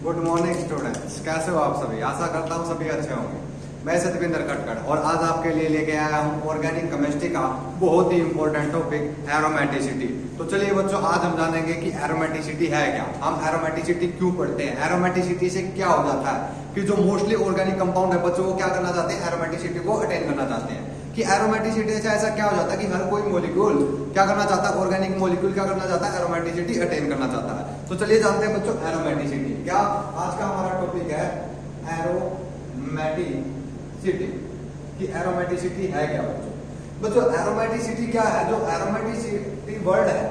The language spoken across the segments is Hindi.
गुड मॉर्निंग स्टूडेंट्स, कैसे हो आप सभी। आशा करता हूँ सभी अच्छे होंगे। मैं सतविंदर खटखड़ और आज आपके लिए लेके आया हूँ ऑर्गेनिक केमिस्ट्री का बहुत ही इंपॉर्टेंट टॉपिक एरोमेटिसिटी। तो चलिए बच्चों, आज हम जानेंगे कि एरोमेटिसिटी है क्या, हम एरोमेटिसिटी क्यों पढ़ते हैं, एरोमेटिसिटी से क्या हो जाता है कि जो मोस्टली ऑर्गेनिक कंपाउंड है बच्चों वो क्या करना चाहते हैं, एरोमेटिसिटी को अटेन करना चाहते हैं। कि एरोमेटिसिटी से ऐसा क्या हो जाता है कि हर कोई मॉलिक्यूल क्या करना चाहता है, ऑर्गेनिक मॉलिक्यूल क्या करना चाहता है, एरोमेटिसिटी अटेन करना चाहता है। तो चलिए जानते हैं बच्चों एरोमेटिसिटी क्या। आज का हमारा टॉपिक है एरोमेटिसिटी कि एरोमेटिसिटी है क्या बच्चों। एरोमेटिसिटी क्या है, जो एरोमेटिसिटी वर्ड है,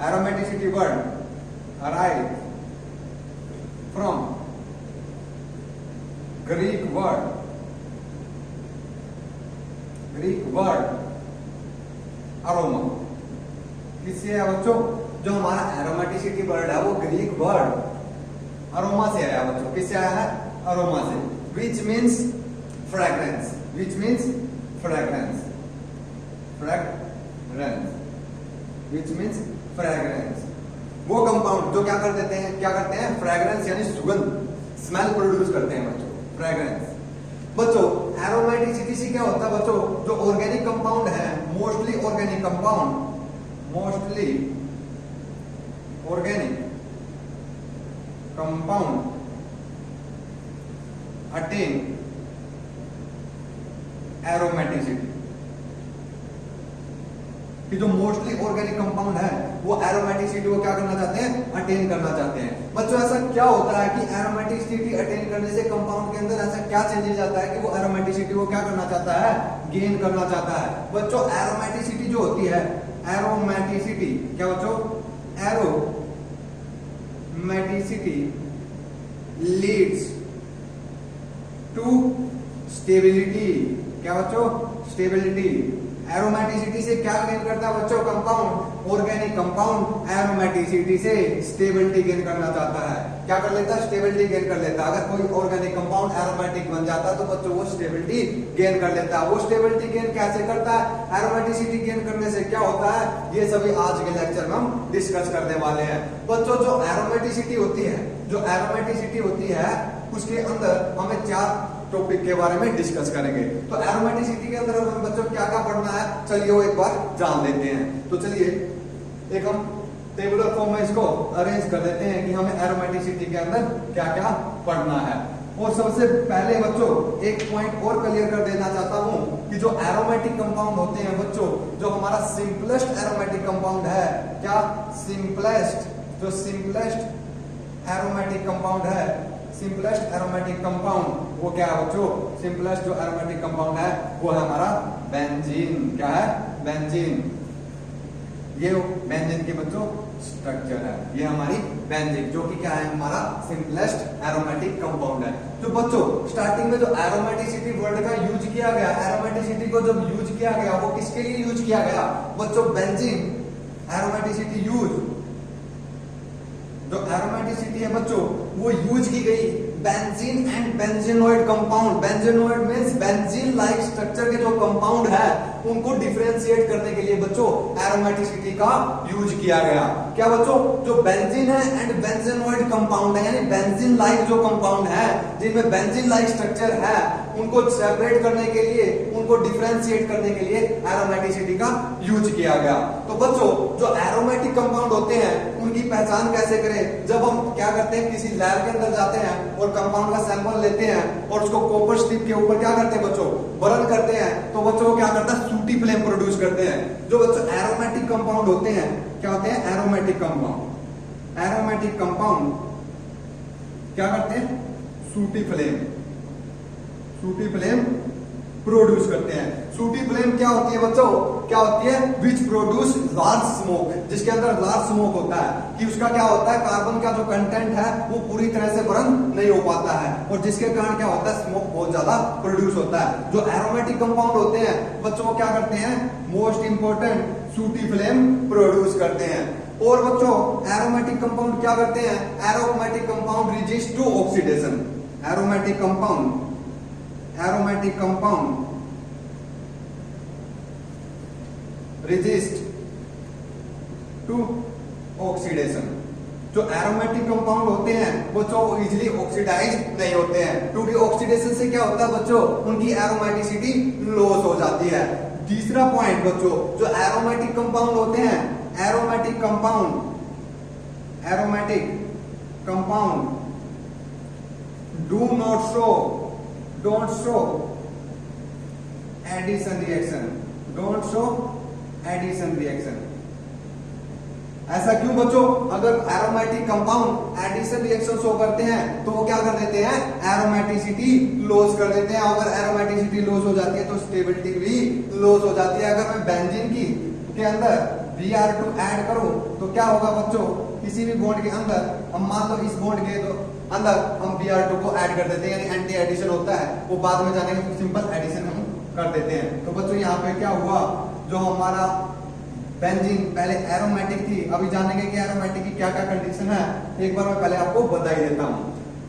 aromaticity word arrive from Greek word aroma. किससे है बच्चों, जो हमारा एरोमेटिसिटी वर्ड है वो ग्रीक वर्ड अरोमा से आया बच्चों। किससे आया है, अरोमा से। Which means fragrance, which means fragrance, fragrance, which means fragrance. वो कंपाउंड जो क्या कर देते हैं, क्या करते हैं, फ्रेग्रेंस यानी सुगंध, स्मेल प्रोड्यूस करते हैं बच्चों, फ्रेग्रेंस। बच्चों एरोमेटिसिटी से क्या होता है बच्चों, जो ऑर्गेनिक कंपाउंड है, mostly organic compound, mostly organic compound attain aromaticity. कि जो मोस्टली ऑर्गेनिक कंपाउंड है वो एरोमेटिसिटी को क्या करना चाहते हैं, अटेन करना चाहते हैं। बच्चों ऐसा क्या होता है कि एरोमेटिसिटी अटेन करने से कंपाउंड के अंदर ऐसा क्या चेंजेस आता है कि वो एरोमेटिसिटी को क्या करना चाहता है, गेन करना चाहता है। बच्चों एरोमेटिसिटी जो होती है, एरोमेटिसिटी क्या बच्चों, एरोमेटिसिटी लीड्स टू स्टेबिलिटी। क्या बच्चों, स्टेबिलिटी। एरोमेटिसिटी से क्या गेन करता है बच्चों, कंपाउंड, ऑर्गेनिक कंपाउंड एरोमेटिसिटी से स्टेबिलिटी गेन करना चाहता है। क्या कर लेता है, स्टेबिलिटी गेन कर लेता है। अगर कोई ऑर्गेनिक कंपाउंड एरोमेटिक बन जाता है तो बच्चों वो स्टेबिलिटी गेन कर लेता है। वो स्टेबिलिटी गेन कैसे करता है, एरोमेटिसिटी गेन करने से क्या होता है, ये सभी आज के लेक्चर में हम डिस्कस करने वाले हैं। बच्चों जो एरोमेटिसिटी होती है, जो एरोमेटिसिटी होती है उसके अंदर हमें 4 टॉपिक के बारे में डिस्कस करेंगे। तो एरोमेटिसिटी के अंदर हमें बच्चों क्या क्या पढ़ना है, चलिए वो एक बार जान लेते हैं। तो चलिए एक हम टेबुलर फॉर्म में इसको अरेंज कर देते हैं कि हमें एरोमेटिसिटी के अंदर क्या क्या पढ़ना है। और सबसे पहले बच्चों एक पॉइंट और क्लियर कर देना चाहता हूं कि जो एरोमेटिक कंपाउंड होते हैं बच्चों, जो हमारा सिंपलेस्ट एरोमेटिक कंपाउंड है, क्या सिंपलेस्ट, जो सिंपलेस्ट एरोमेटिक कंपाउंड है, सिंपलेस्ट एरोमेटिक कंपाउंड वो क्या है बच्चों, सिंपलेस्ट जो एरोमेटिक कंपाउंड है वो है हमारा बेंजीन। क्या है, बेंजीन। ये बेंजीन के बच्चों स्ट्रक्चर है, ये हमारी बेंजीन जो कि क्या है, हमारा सिंपलेस्ट एरोमेटिक कंपाउंड है। तो बच्चों स्टार्टिंग में जो एरोमेटिसिटी वर्ड का यूज किया गया, एरोमेटिसिटी को जब यूज किया गया वो किसके लिए यूज किया गया बच्चों, बेंजीन। एरोमेटिसिटी यूज, जो एरोमेटिसिटी है बच्चों वो यूज की गई benzene and benzenoid compound. Benzenoid means benzene like structure के जो कंपाउंड है उनको डिफरेंशिएट करने के लिए बच्चों एरोमेटिसिटी का यूज किया गया। क्या बच्चों, जो बेंजीन है एंड बेंजीनोइड कंपाउंड है, यानी बेंजीन लाइक जो कंपाउंड है जिनमें बेंजीन लाइक स्ट्रक्चर है, उनको सेपरेट करने के लिए, उनको डिफरेंशिएट करने के लिए एरोमेटिसिटी का यूज किया गया। तो बच्चों जो एरोमेटिक कंपाउंड होते हैं उनकी पहचान कैसे करें, जब हम क्या करते हैं, किसी लैब के अंदर जाते हैं और कंपाउंड का सैंपल लेते हैं और उसको कॉपर स्ट्रिप के ऊपर क्या करते हैं बच्चों, बर्न करते हैं, तो बच्चों क्या करता है, सूटी फ्लेम प्रोड्यूस करते हैं। जो बच्चों एरोमेटिक कंपाउंड होते हैं, क्या होते हैं, एरोमेटिक कंपाउंड, एरोमेटिक कंपाउंड क्या करते हैं, सूटी फ्लेम, सूटी फ्लेम प्रोड्यूस करते हैं। सूटी फ्लेम क्या होती है बच्चों, क्या होती है, विच प्रोड्यूस लार्ज स्मोक, जिसके अंदर लार्ज स्मोक होता है कि उसका क्या होता है, कार्बन का जो कंटेंट है वो पूरी तरह से बर्न नहीं हो पाता है और जिसके कारण क्या होता है, स्मोक बहुत ज्यादा प्रोड्यूस होता है। जो एरोमेटिक कंपाउंड होते हैं बच्चों क्या करते हैं, मोस्ट इंपोर्टेंट सूटी फ्लेम प्रोड्यूस करते हैं। और बच्चों एरोमेटिक कंपाउंड क्या करते हैं, aromatic compound resist to oxidation. Aromatic compound, aromatic compound resist to oxidation. जो एरोमेटिक कंपाउंड होते हैं बच्चों वो इजिली ऑक्सीडाइज नहीं होते हैं, क्योंकि ऑक्सीडेशन से क्या होता है बच्चों, उनकी एरोमेटिसिटी लॉस हो जाती है। तीसरा पॉइंट बच्चों, जो एरोमेटिक कंपाउंड होते हैं, aromatic compound don't show addition reaction. ऐसा क्यों बच्चों? अगर aromatic compound addition reaction show करते हैं तो वो क्या कर देते हैं, एरोमेटिसिटी लॉस कर देते हैं। अगर एरोमेटिसिटी लॉस हो जाती है तो स्टेबिलिटी भी लॉस हो जाती है। अगर मैं बेंजीन के अंदर Br2 ऐड करूं तो क्या होगा बच्चों, किसी भी बॉन्ड के अंदर हम मान लो इस बॉन्ड के तो अंदर हम Br2 को ऐड कर देते हैं, यानी एंटी एडिशन होता है, वो बाद में जाने के सिंपल एडिशन हम कर देते हैं। तो बच्चों यहाँ पे क्या हुआ, जो हमारा बेंजीन पहले एरोमेटिक थी, अभी जानेंगे कि एरोमेटिक की क्या क्या कंडीशन है। एक बार मैं पहले आपको बता ही देता हूँ,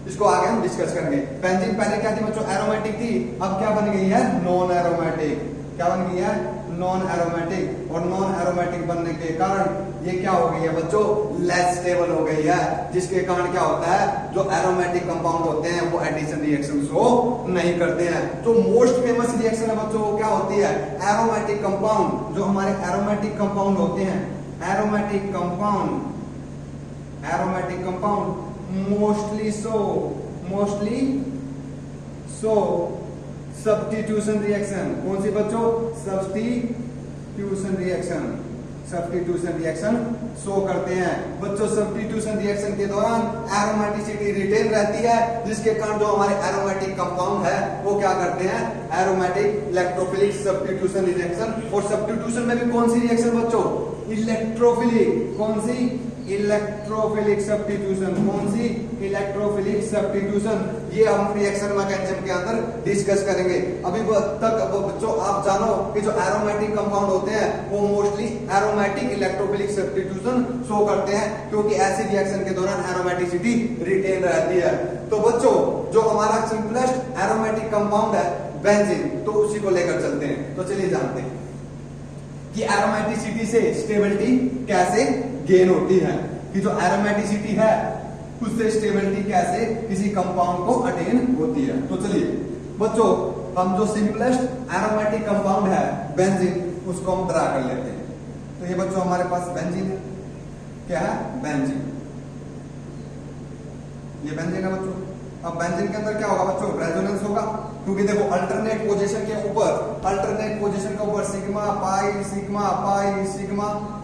इसको आगे हम डिस्कस करेंगे। बेंजीन पहले क्या थी बच्चों, एरोमेटिक थी, अब क्या बन गई है, नॉन एरोमेटिक। क्या बन गई है, नॉन एरोमेटिक। और नॉन एरोमेटिक बनने के कारण ये क्या हो गई है बच्चों, लेस स्टेबल हो गई है, जिसके कारण क्या होता है, जो एरोमेटिक कंपाउंड होते हैं वो एडिशन रिएक्शन शो नहीं करते हैं। तो मोस्ट फेमस रिएक्शन है बच्चों वो क्या होती है, एरोमेटिक कंपाउंड। जो हमारे एरोमेटिक कंपाउंड होते हैं, एरोमेटिक कंपाउंड मोस्टली सो सब्स्टिट्यूशन रिएक्शन। कौन सी बच्चों, सब्स्टिट्यूशन रिएक्शन शो करते हैं। बच्चों सब्स्टिट्यूशन रिएक्शन के दौरान एरोमेटिसिटी रिटेन रहती है, जिसके कारण जो हमारे एरोमेटिक कंपाउंड है वो क्या करते हैं, एरोमेटिक इलेक्ट्रोफिलिक सब्स्टिट्यूशन रिएक्शन। और सब्स्टिट्यूशन में भी कौन सी रिएक्शन बच्चों, इलेक्ट्रोफिलिक। कौन सी, इलेक्ट्रोफिलिक सब्स्टिट्यूशन। कौन सी, इलेक्ट्रोफिलिक सब्स्टिट्यूशन। ये हम रिएक्शन मैकेनिज्म के अंदर डिस्कस करेंगे। अभी तक बच्चों आप जानो कि जो एरोमेटिक कंपाउंड होते हैं वो mostly aromatic electrophilic substitution show करते हैं, क्योंकि ऐसी रिएक्शन के दौरान एरोमेटिसिटी रिटेन रहती है। तो बच्चों जो हमारा सिंपलेस्ट एरोमेटिक कंपाउंड है बेंजीन, तो उसी को लेकर चलते हैं। तो चलिए जानते हैं कि एरोमेटिसिटी से स्टेबिलिटी कैसे गेन होती है, कि जो एरोमेटिसिटी है उससे स्टेबिलिटी कैसे किसी कंपाउंड को अटेन होती है। तो चलिए बच्चों हम जो सिंपलेस्ट एरोमेटिक कंपाउंड है बेंजीन, उसको हम ड्रा कर लेते हैं। तो ये बच्चों हमारे पास बेंजीन है, क्या है, बेंजीन। ये बेंजीन है बच्चों। अब बेंजीन के अंदर क्या होगा बच्चों, रेजोनेंस होगा, क्योंकि देखो अल्टरनेट पोजीशन के ऊपर sigma pi sigma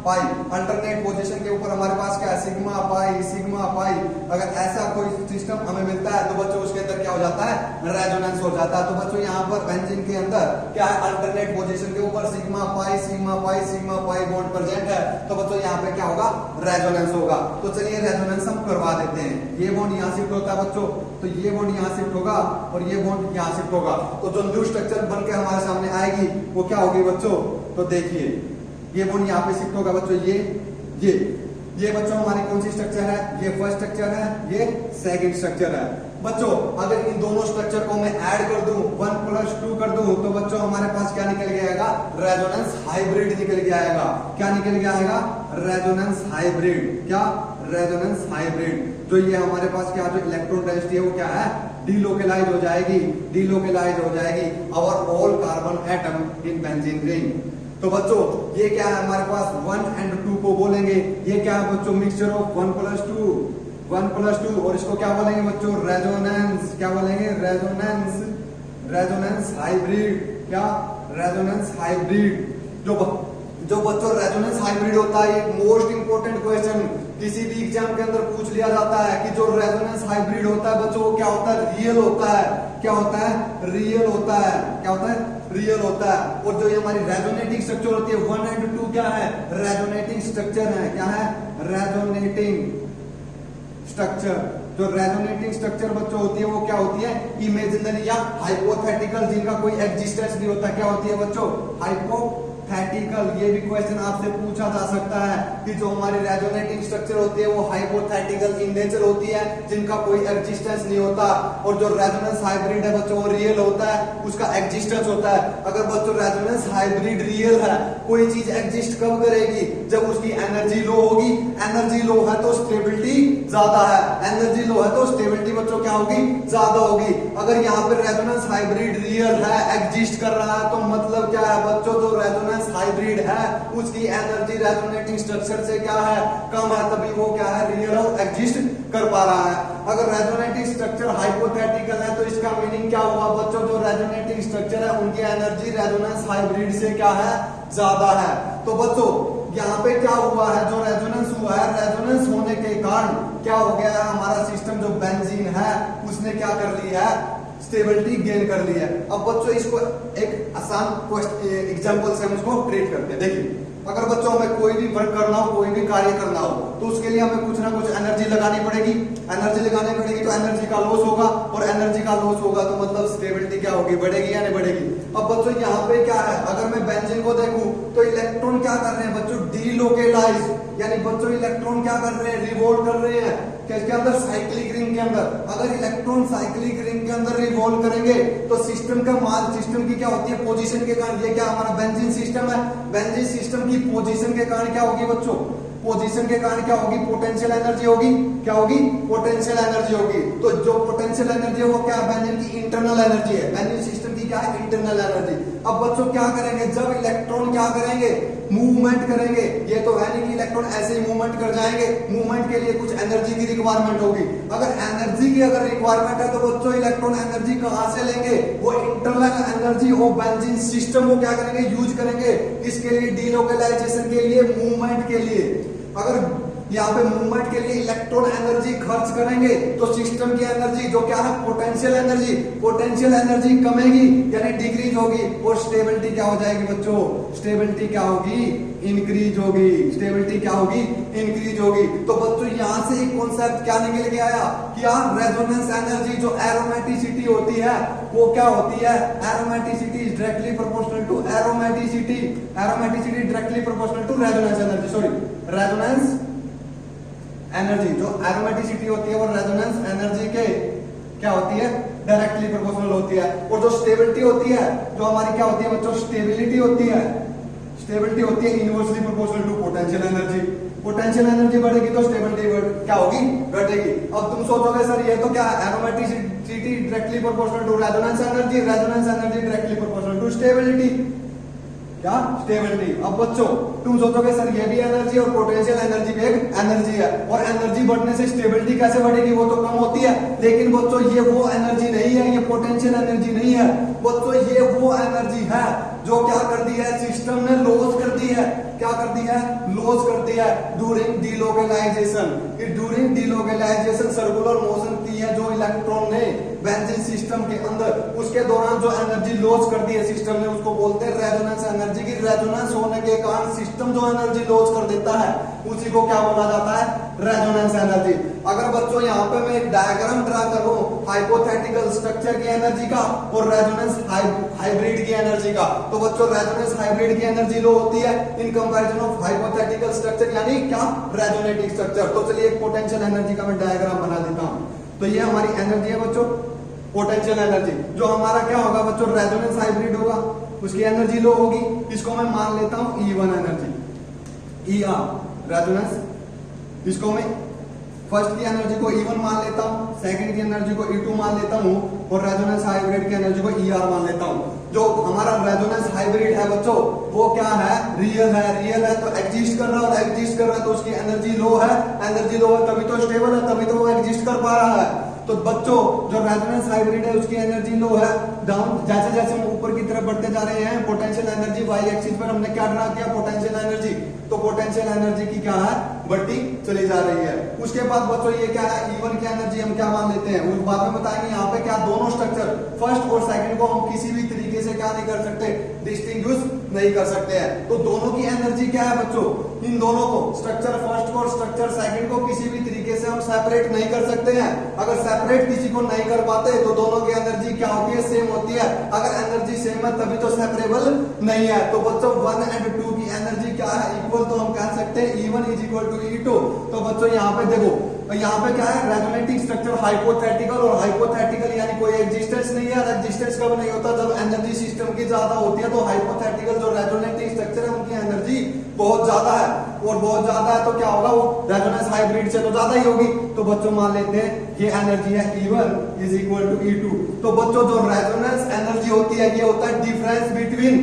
pi alternate position के ऊपर हमारे पास क्या है, सिग्मा पाई। अगर ऐसा कोई सिस्टम हमें मिलता है तो बच्चों उसके अंदर क्या हो जाता है, रेजोनेंस हो जाता है। तो बच्चों यहाँ पर बेंजीन के अंदर क्या है, अल्टरनेट पोजीशन के ऊपर सिग्मा पाई बॉन्ड प्रेजेंट है, तो बच्चों यहाँ पे क्या होगा, रेजोनेंस होगा। तो चलिए रेजोनेंस हम करवा देते हैं। ये बॉन्ड यहाँ शिफ्ट होता है बच्चों, तो ये बॉन्ड यहाँ शिफ्ट होगा और ये बॉन्ड यहाँ शिफ्ट होगा। तो जो न्यू स्ट्रक्चर बन के हमारे सामने आएगी वो क्या होगी बच्चों, तो देखिए ये बॉन्ड यहाँ पे शिफ्ट होगा बच्चों। ये बच्चों हमारी कौन सी स्ट्रक्चर है, ये फर्स्ट स्ट्रक्चर है, ये सेकंड स्ट्रक्चर है। बच्चों अगर इन दोनों स्ट्रक्चर को मैं ऐड कर दूं, 1+2 कर दूं, तो बच्चों हमारे पास क्या निकल के आएगा, रेजोनेंस हाइब्रिड निकल के आएगा। क्या निकल के आएगा, रेजोनेंस हाइब्रिड। क्या, रेजोनेंस हाइब्रिड। तो ये हमारे पास क्या, जो इलेक्ट्रॉन डेंसिटी है वो क्या है, डीलोकेलाइज हो जाएगी और all carbon atom in benzene ring. तो बच्चों ये क्या है हमारे पास, 1 और 2 को बोलेंगे, ये क्या है बच्चों, मिक्सचर ऑफ 1+2 और इसको क्या बोलेंगे बच्चों, रेजोनेंस। क्या बोलेंगे, रेजोनेंस हाइब्रिड। क्या, रेजोनेंस हाइब्रिड। जो बच्चों रेजोनेंस हाइब्रिड होता है, एक मोस्ट इंपोर्टेंट क्वेश्चन किसी भी एग्जाम के अंदर पूछ लिया जाता है कि जो रेजोनेंस हाइब्रिड होता है बच्चों वो क्या होता है, रियल होता है। क्या होता है, रियल होता है। क्या होता है, रियल होता है। और जो ये हमारी रेजोनेटिंग स्ट्रक्चर होती है 1 और 2 क्या है, रेजोनेटिंग स्ट्रक्चर है। क्या है, रेजोनेटिंग स्ट्रक्चर। जो रेजोनेटिंग स्ट्रक्चर बच्चों होती है वो क्या होती है, इमेजिनरी या हाइपोथेटिकल, जिनका कोई एग्जिस्टेंस नहीं होता। क्या होती है बच्चों, हाइपोथेटिकल, ये भी क्वेश्चन आपसे पूछा जा सकता है कि जो हमारी रेजोनेटिंग स्ट्रक्चर होती है वो हाइपोथेटिकल इन नेचर होती है, जिनका कोई एग्जिस्टेंस नहीं होता, और जो रेजोनेंस हाइब्रिड है बच्चों वो रियल होता है, उसका एग्जिस्टेंस होता है। अगर बच्चों रेजोनेंस हाइब्रिड रियल है, कोई चीज एग्जिस्ट कब करेगी, जब उसकी एनर्जी लो होगी, एनर्जी लो है तो स्टेबिलिटी ज्यादा है, एनर्जी लो है तो स्टेबिलिटी बच्चों क्या होगी, ज्यादा होगी। अगर यहाँ पे रेजोनेंस हाइब्रिड रियल है, एग्जिस्ट कर रहा है, तो मतलब क्या है बच्चों, जो रेजोनेंस हाइब्रिड है उसकी एनर्जी रेजोनेटिंग स्ट्रक्चर से क्या है, कम है, तभी वो क्या है, रियल और एग्जिस्ट कर पा रहा है। अगर रेजोनेटिंग स्ट्रक्चर हाइपोथेटिकल है तो इसका मीनिंग क्या हुआ बच्चों, जो रेजोनेटिंग स्ट्रक्चर है उनकी एनर्जी रेजोनेंस हाइब्रिड से क्या है, ज्यादा है। तो बच्चों यहाँ पे क्या हुआ है, जो रेजोनेंस हुआ है, रेजोनेंस होने के कारण क्या हो गया है, हमारा सिस्टम जो बेंजीन है उसने क्या कर लिया है, स्टेबिलिटी गेन कर ली है। अब बच्चों इसको एक आसान एग्जांपल से हम इसको ट्रीट करते हैं। देखिए, अगर बच्चों हमें कोई भी वर्क करना हो, कोई भी कार्य करना हो, तो उसके लिए हमें कुछ ना कुछ एनर्जी लगानी पड़ेगी, एनर्जी लगानी पड़ेगी तो एनर्जी का लॉस होगा, और एनर्जी का लॉस होगा तो मतलब स्टेबिलिटी क्या होगी, बढ़ेगी या नहीं बढ़ेगी। अब बच्चों यहाँ पे क्या है, अगर मैं बेंजीन को देखूं तो इलेक्ट्रॉन क्या कर रहे हैं बच्चों, डीलोकेलाइज, यानी बच्चों इलेक्ट्रॉन क्या कर रहे हैं, रिवॉल्व कर रहे हैं किसके अंदर, साइक्लिक रिंग के अंदर। अगर इलेक्ट्रॉन साइक्लिक रिंग के अंदर रिवॉल्व करेंगे तो सिस्टम का मास, सिस्टम की क्या होती है, पोजीशन के कारण, ये क्या हमारा बेंजीन सिस्टम है, बेंजीन सिस्टम की पोजीशन के कारण क्या होगी बच्चों, पोजीशन के कारण क्या होगी, पोटेंशियल एनर्जी होगी, क्या होगी, पोटेंशियल एनर्जी होगी। तो जो पोटेंशियल एनर्जी है वो क्या, बेंजीन की इंटरनल एनर्जी है, बेंजीन सिस्टम की क्या है, इंटरनल एनर्जी। अब बच्चों क्या करेंगे, जब इलेक्ट्रॉन क्या करेंगे, मूवमेंट करेंगे, ये तो है नहीं कि इलेक्ट्रॉन ऐसे ही मूवमेंट कर जाएंगे, मूवमेंट के लिए कुछ एनर्जी की रिक्वायरमेंट होगी। अगर एनर्जी की अगर रिक्वायरमेंट है तो बच्चों इलेक्ट्रॉन एनर्जी कहां से लेंगे, वो इंटरनल एनर्जी और बेंजीन सिस्टम को क्या करेंगे, यूज करेंगे, इसके लिए डीलोकेलाइजेशन के लिए, मूवमेंट के लिए। अगर यहाँ पे मूवमेंट के लिए इलेक्ट्रॉन एनर्जी खर्च करेंगे तो सिस्टम की एनर्जी जो क्या है, पोटेंशियल एनर्जी, पोटेंशियल एनर्जी कमेगी यानी डिक्रीज होगी, और स्टेबिलिटी क्या हो जाएगी बच्चों, स्टेबिलिटी क्या होगी, इंक्रीज होगी, स्टेबिलिटी क्या होगी, इंक्रीज होगी। तो बच्चों यहाँ से एक कॉन्सेप्ट क्या निकल के आया कि यार रेजोनेंस एनर्जी जो एरोमेटिसिटी होती है वो क्या होती है, aromaticity is directly proportional to aromaticity, aromaticity directly proportional to resonance energy, sorry resonance energy, जो एरोमेटिसिटी होती है वो रेजोनेंस एनर्जी के क्या होती है, डायरेक्टली प्रोपोर्शनल होती है। और जो स्टेबिलिटी होती है, जो हमारी क्या होती है बच्चों, स्टेबिलिटी होती है, स्टेबिलिटी होती है inversely proportional to potential energy. Potential energy बढ़ेगी तो स्टेबिलिटी क्या होगी, घटेगी। अब तुम सोचोगे सर ये तो क्या है, aromaticity directly proportional to resonance energy, resonance energy directly proportional to stability, क्या, स्टेबिलिटी। अब बच्चों तुम सोचोगे सर ये भी एनर्जी और पोटेंशियल एनर्जी भी एक एनर्जी है, और एनर्जी बढ़ने से स्टेबिलिटी कैसे बढ़ेगी, वो तो कम होती है। लेकिन बच्चों ये वो एनर्जी नहीं है, ये पोटेंशियल एनर्जी नहीं है बच्चों, ये वो एनर्जी है जो क्या कर दी है, सिस्टम ने लॉस कर दी है, क्या कर दी है, लॉस कर दी है during delocalisation. During delocalisation circular motion की है जो इलेक्ट्रॉन ने बेंजीन सिस्टम के अंदर, उसके दौरान जो एनर्जी लॉस कर दी है सिस्टम ने, उसको बोलते हैं रेजोनेंस एनर्जी की। रेजोनेंस होने के कारण सिस्टम जो एनर्जी लॉस कर देता है उसी को क्या बोला जाता है, रेजोनेंस एनर्जी। अगर बच्चों यहाँ पे मैं एक डायग्राम ड्रा करूं हाइपोथेटिकल स्ट्रक्चर की एनर्जी का और रेजोनेंस हाइब्रिड की एनर्जी का, तो बच्चों रेजोनेंस हाइब्रिड की एनर्जी लो होती है in comparison of hypothetical structure, यानी क्या, रेजोनेटिंग स्ट्रक्चर। तो चलिए एक पोटेंशियल एनर्जी का मैं डायग्राम बना देता हूं। तो ये हमारी एनर्जी है बच्चों, पोटेंशियल एनर्जी। जो हमारा क्या होगा बच्चों, रेजोनेंस हाइब्रिड होगा, उसकी एनर्जी लो होगी, इसको मैं मान लेता हूं E1 एनर्जी, रेजोनेंस, इसको मैं फर्स्ट की एनर्जी को E1 मान लेता हूं, सेकंड की एनर्जी को E2 मान लेता हूं, और रेजोनेंस हाइब्रिड की एनर्जी को ER मान लेता हूं। जो हमारा रेजोनेंस हाइब्रिड है बच्चों वो क्या है, रियल है, रियल है तो एग्जिस्ट कर रहा है, और एग्जिस्ट कर रहा है तो उसकी एनर्जी लो है, एनर्जी लो है तभी तो स्टेबल है, तभी तो वो एग्जिस्ट कर पा रहा है। तो बच्चों जो रेजोनेंस हाइब्रिड है उसकी एनर्जी लो है, डाउन जैसे जैसे हम ऊपर की तरफ बढ़ते जा रहे हैं, पोटेंशियल एनर्जी वाई एक्सिस पर हमने क्या ड्रा किया, पोटेंशियल एनर्जी, तो पोटेंशियल एनर्जी की क्या है, बढ़ती चली जा रही है। उसके बाद बच्चों ये क्या है, E1 की एनर्जी हम क्या मान लेते हैं, उस बाद में बताएंगे। यहाँ पे क्या, दोनों स्ट्रक्चर फर्स्ट और सेकंड को हम किसी भी तरीके से क्या नहीं कर सकते, डिस्टिंग्विश नहीं कर सकते हैं। तो दोनों की एनर्जी क्या है बच्चों, इन दोनों को, स्ट्रक्चर फर्स्ट को और स्ट्रक्चर सेकंड को किसी भी तरीके तरीके से हम सेपरेट नहीं कर सकते हैं। अगर सेपरेट किसी को नहीं कर पाते तो दोनों की एनर्जी क्या होती है, सेम होती है। अगर एनर्जी सेम है तभी तो सेपरेबल नहीं है। तो बच्चों 1 और 2 की एनर्जी क्या है, इक्वल, तो हम कह सकते हैं E1 is equal to E2। तो बच्चों यहाँ पे देखो, यहाँ पे क्या है, रेजोनेटिंग स्ट्रक्चर हाइपोथेटिकल, और हाइपोथेटिकल यानी कोई एग्जिस्टेंस नहीं है। एग्जिस्टेंस कब नहीं होता, जब एनर्जी सिस्टम की ज्यादा होती है। तो हाइपोथेटिकल जो रेजोनेटिंग स्ट्रक्चर है उनकी एनर्जी बहुत ज्यादा है, और बहुत ज्यादा है तो क्या होगा, वो रेजोनेंस हाइब्रिड से तो ज्यादा ही होगी। तो बच्चों मान लेते हैं ये एनर्जी है E1 is equal to E2। तो बच्चों जो रेजोनेंस एनर्जी होती है ये होता है difference between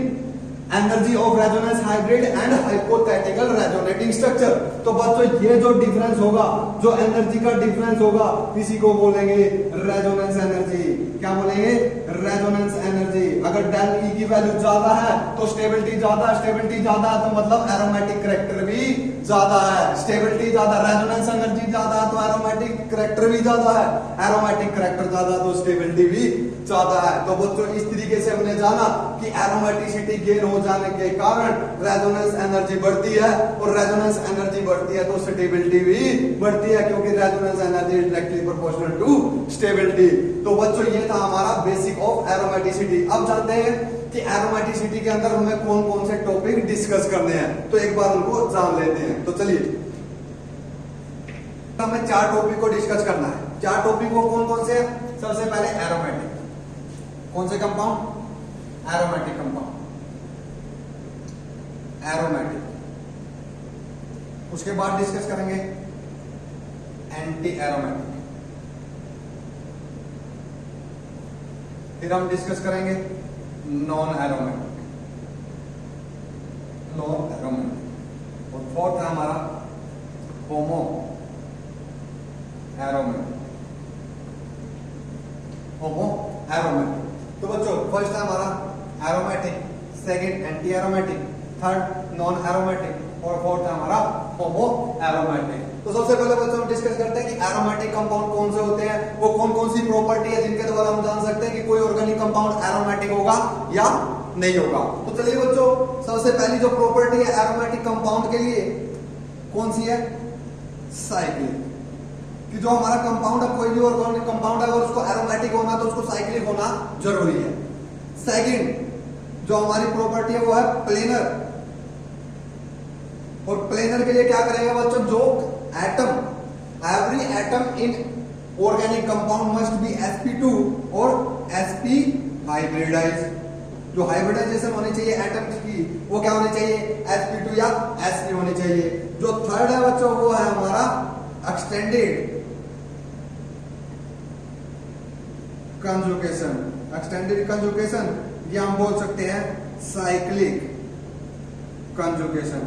energy of resonance hybrid and hypothetical resonating structure. तो बच्चों ये जो डिफरेंस होगा, जो एनर्जी का डिफरेंस होगा, इसी को बोलेंगे रेजोनेंस एनर्जी। क्या बोलेंगे, रेजोनेंस एनर्जी। अगर डेल ई की वैल्यू ज्यादा है तो स्टेबिलिटी ज्यादा है, स्टेबिलिटी ज्यादा है तो मतलब एरोमेटिक करैक्टर भी ज्यादा है। स्टेबिलिटी ज्यादा, रेजोनेंस एनर्जी ज्यादा है तो एरोमेटिक करैक्टर भी ज्यादा है, एरोमेटिक करैक्टर ज्यादा तो स्टेबिलिटी भी ज्यादा है। तो बच्चों इस तरीके से हमने जाना कि एरोमेटिसिटी गेन हो जाने के कारण रेजोनेंस एनर्जी बढ़ती है, और रेजोनेंस एनर्जी बढ़ती है तो स्टेबिलिटी भी बढ़ती है, क्योंकि resonance energy is directly proportional to stability. तो बच्चों ये था हमारा बेसिक ऑफ एरोमेटिसिटी। अब जानते हैं कि एरोमेटिसिटी के अंदर हमें कौन कौन से टॉपिक डिस्कस करने हैं, तो एक बार उनको जान लेते हैं। तो चलिए, हमें 4 टॉपिक को डिस्कस करना है। 4 टॉपिक को कौन कौन से, सबसे पहले एरोमेटिक, कौन से कंपाउंड, एरोमेटिक कंपाउंड, एरोमेटिक। उसके बाद डिस्कस करेंगे एंटी एरोमेटिक, फिर हम डिस्कस करेंगे नॉन एरोमेटिक, नॉन एरोमेटिक, और फोर्थ है हमारा होमो एरोमेटिक, होमो एरोमेटिक। तो बच्चों फर्स्ट है हमारा aromatic, second anti aromatic, third non aromatic, और फोर्थ है हमारा होमो एरोमेटिक। तो सबसे पहले बच्चों हम डिस्कस करते हैं कि एरोमेटिक कंपाउंड कौन से होते हैं, वो कौन कौन सी प्रॉपर्टी है जिनके द्वारा हम जान सकते हैं कि कोई ऑर्गेनिक कंपाउंड एरोमेटिक होगा या नहीं होगा। तो चलिए बच्चों, सबसे पहली जो प्रॉपर्टी है एरोमेटिक कंपाउंड के लिए कौन सी है, साइक्लिक। कि जो हमारा कंपाउंड है, कोई भी ऑर्गेनिक कंपाउंड है, अगर उसको एरोमेटिक होना तो उसको साइक्लिक होना जरूरी है। सेकंड जो हमारी प्रॉपर्टी है वो है प्लेनर, और प्लेनर के लिए क्या करेंगे बच्चों, जो atom, every atom in organic compound must be sp2 और sp हाइब्रिडाइज। जो हाइब्रिडाइजेशन होनी चाहिए एटम्स की वो क्या होनी चाहिए, sp2 या sp होनी चाहिए। जो थर्ड है बच्चों वो है हमारा एक्सटेंडेड कंजुगेशन। एक्सटेंडेड कंजुगेशन या हम बोल सकते हैं साइक्लिक कंजुगेशन,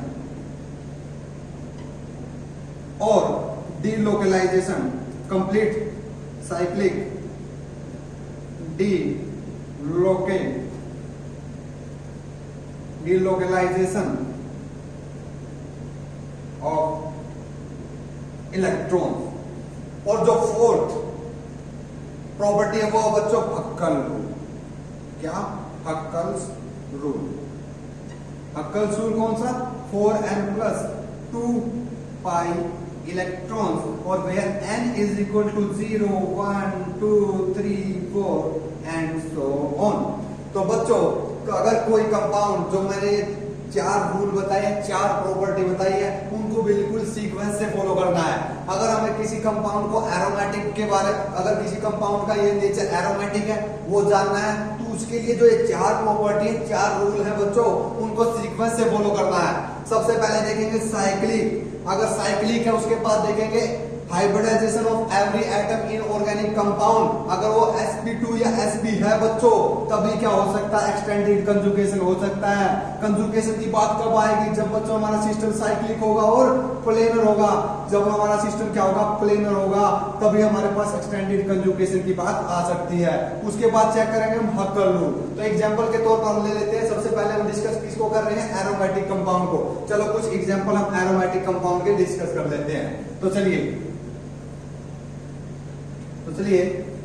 और delocalization, complete cyclic delocalization of electron. और जो फोर्थ प्रॉपर्टी है वो बच्चों हक्कल रूल। क्या, हक्कल्स रूल। हक्कल्स रूल कौन सा, 4n+2 पाई इलेक्ट्रॉन्स, और where n is equal to 0, 1, 2, 3, 4 and so on. तो बच्चों अगर कोई कंपाउंड, जो मैंने 4 रूल बताए, 4 प्रॉपर्टी बताई है, उनको बिल्कुल सीक्वेंस से फॉलो करना है। अगर हमें किसी कंपाउंड को एरोमेटिक के बारे, अगर किसी कंपाउंड का ये नेचर एरोमेटिक है वो जानना है, तो उसके लिए जो ये 4 प्रॉपर्टी है, 4 रूल है बच्चों, उनको सीक्वेंस से फॉलो करना है। सबसे पहले देखेंगे साइक्लिक। अगर साइक्लिक है उसके बाद देखेंगे hybridization of every atom in organic compound. अगर वो sp2 या sp है बच्चों, तभी क्या हो सकता है, एक्सटेंडेड कंजुगेशन हो सकता है। कंजुगेशन की बात कब आएगी, जब बच्चों हमारा सिस्टम साइक्लिक होगा और प्लेनर होगा। जब हमारा सिस्टम क्या होगा, प्लेनर होगा, तभी हमारे पास एक्सटेंडेड कंजुगेशन की बात आ सकती है। उसके बाद चेक करेंगे हम हक्कल रूल। तो एग्जांपल के तौर पर हम ले लेते हैं, सबसे पहले हम डिस्कस किसको कर रहे हैं, एरोमेटिक कंपाउंड को। चलो कुछ एग्जांपल हम एरोमेटिक कंपाउंड के डिस्कस कर लेते हैं। तो चलिए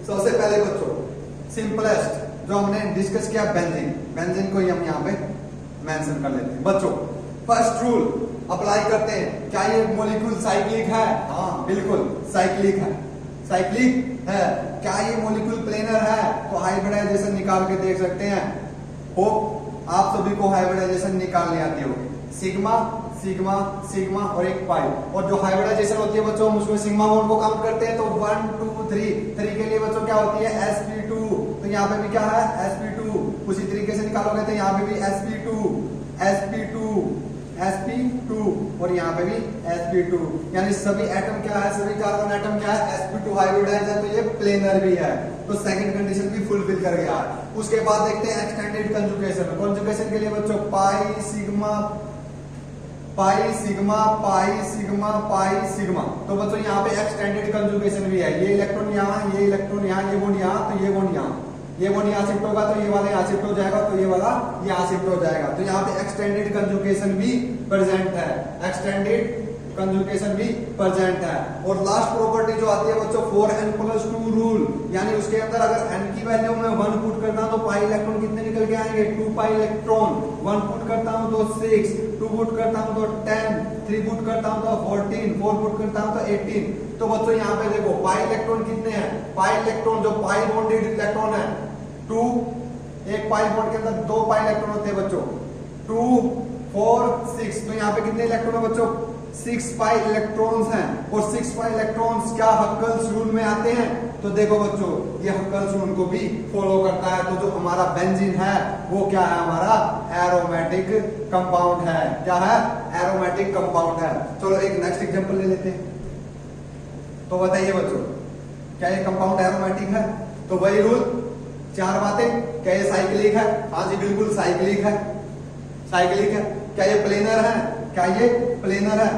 सबसे पहले बच्चों सिंपलेस्ट जो हमने डिस्कस किया, बेंजीन। बेंजीन को ही हम यहाँ पे मेंशन कर लेते हैं। बच्चों फर्स्ट रूल अप्लाई करते हैं, क्या ये मॉलिक्यूल साइक्लिक है, हाँ बिल्कुल साइक्लिक है, साइक्लिक है। क्या ये मॉलिक्यूल प्लेनर है? तो हाइब्रिडाइजेशन निकाल के देख सकते हैं। होप आप सभी को हाइब्रिडाइजेशन निकालने आती होगी। सिग्मा सिग्मा सिग्मा और एक पाई, और जो हाइब्रिडाइजेशन होती है बच्चों हम उसमें सिग्मा बॉन्ड को काउंट करते हैं। तो 1 2 3 के लिए बच्चों क्या होती है sp2, तो यहाँ पे भी क्या है sp2। उसी तरीके से निकालोगे तो यहाँ पे भी sp2 और यहाँ पे भी sp2, यानी सभी एटम क्या है, सभी कार्बन एटम क्या है sp2 हाइब्रिडाइज है, तो ये प्लेनर भी है। तो सेकंड कंडीशन भी फुलफिल कर गया। उसके बाद देखते हैं एक्सटेंडेड कंजुगेशन। कंजुगेशन के लिए बच्चों pi sigma pi sigma pi sigma pi sigma, तो बच्चों यहाँ पे एक्सटेंडेड कंजुगेशन भी है। ये इलेक्ट्रॉन यहाँ, ये इलेक्ट्रॉन यहाँ, ये बॉन्ड यहाँ, तो ये बॉन्ड यहाँ, ये बॉन्ड यहाँ शिफ्ट होगा तो ये वाला यहाँ शिफ्ट हो जाएगा, तो ये वाला यहाँ शिफ्ट हो जाएगा। तो यहाँ पे एक्सटेंडेड कंजुगेशन भी प्रेजेंट है, एक्सटेंडेड कंजुगेशन भी प्रेजेंट है। और लास्ट प्रॉपर्टी जो आती है बच्चों 4n+2 रूल, यानी उसके अंदर अगर n की वैल्यू में 1 पुट करता हूं तो पाई इलेक्ट्रॉन कितने निकल के आएंगे, 2 पाई इलेक्ट्रॉन। 1 पुट करता हूं तो 6, 2 पुट करता हूं तो 10, 3 पुट करता हूं तो 14, 4 पुट करता हूं तो 18। तो बच्चों यहाँ पे देखो पाई इलेक्ट्रॉन कितने हैं, पाई इलेक्ट्रॉन जो पाई बॉन्डेड इलेक्ट्रॉन है 2, एक पाई बॉन्ड के अंदर 2 पाई इलेक्ट्रॉन होते हैं बच्चों, 2 4 6। तो यहाँ पे कितने इलेक्ट्रॉन है बच्चों, 6 पाई इलेक्ट्रॉन्स हैं। और 6 पाई इलेक्ट्रॉन्स क्या हक्कल्स रूल में आते हैं? तो देखो बच्चों ये हक्कल्स रूल को भी फॉलो करता है। तो जो हमारा बेंजीन है वो क्या है, हमारा एरोमेटिक कंपाउंड है। क्या है, एरोमेटिक कंपाउंड है। चलो एक नेक्स्ट एग्जांपल ले लेते हैं। तो बताइए बच्चों क्या ये कंपाउंड एरोमेटिक है? तो वही रूल, 4 बातें। क्या ये साइक्लिक है? हाँ जी बिल्कुल साइक्लिक है, साइक्लिक है। क्या ये प्लेनर है? क्या ये प्लेनर है?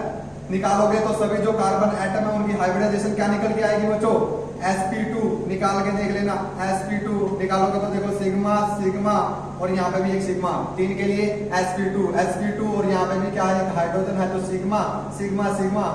निकालोगे तो सभी जो कार्बन एटम है उनकी हाइब्रिडाइजेशन क्या निकल के आएगी बच्चों, sp2। निकाल के देख लेना, sp2 निकालोगे तो देखो सिग्मा सिग्मा और यहाँ पे भी एक सिग्मा, 3 के लिए sp2 और यहाँ पे भी क्या है, हाइड्रोजन है तो सिग्मा सिग्मा सिग्मा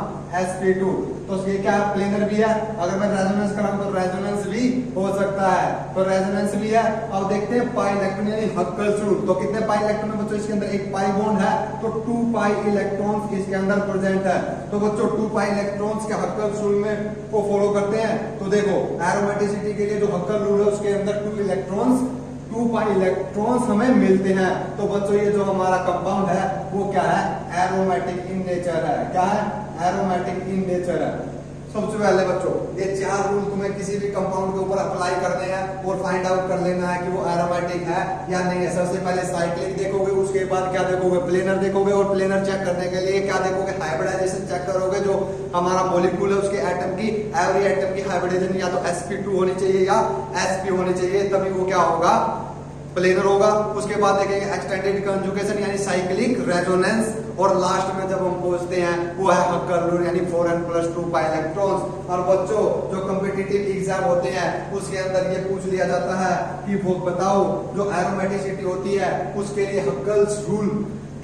sp2। तो ये क्या है, प्लेनर भी है। अगर मैं रेजोनेंस कराऊं तो रेजोनेंस भी हो सकता है, तो रेजोनेंस भी है। अब देखते हैं पाई इलेक्ट्रॉन यानी हक्कल्स रूल। तो कितने पाई इलेक्ट्रॉन है बच्चों, इसके अंदर एक पाई बॉन्ड है तो 2 पाई इलेक्ट्रॉन्स इसके अंदर प्रेजेंट है। तो बच्चों 2 पाई इलेक्ट्रॉन्स के हक्कल्स रूल में को फॉलो करते हैं। तो देखो एरोमेटिसिटी के लिए जो हक्कल रूल है उसके अंदर 2 पाई इलेक्ट्रॉन्स हमें मिलते हैं। तो बच्चों ये जो हमारा कंपाउंड है वो क्या है, एरोमेटिक इन नेचर है। क्या है, एरोमेटिक इन नेचर है। सबसे पहले बच्चों ये 4 रूल तुम्हें किसी भी कंपाउंड के ऊपर अप्लाई करने हैं और फाइंड आउट कर लेना है कि वो एरोमेटिक है या नहीं है। सबसे पहले साइक्लिक देखोगे, उसके बाद क्या देखोगे, प्लेनर देखोगे, और प्लेनर चेक करने के लिए क्या देखोगे, हाइब्रिडाइजेशन चेक करोगे। जो हमारा मॉलिक्यूल है उसके एटम की, एवरी एटम की हाइब्रिडाइजेशन या तो sp2 होनी चाहिए या sp होनी चाहिए, तभी वो क्या होगा, प्लेनर होगा। उसके बाद देखेंगे एक्सटेंडेड कंजुगेशन यानी साइक्लिक रेजोनेंस, और लास्ट में जब हम पहुंचते हैं वो है हक्कल रूल यानी 4n+2 पाई इलेक्ट्रॉन्स। और बच्चों जो कॉम्पिटिटिव एग्जाम होते हैं उसके अंदर ये पूछ लिया जाता है कि वो बताओ जो एरोमेटिसिटी होती है उसके लिए हक्कल्स रूल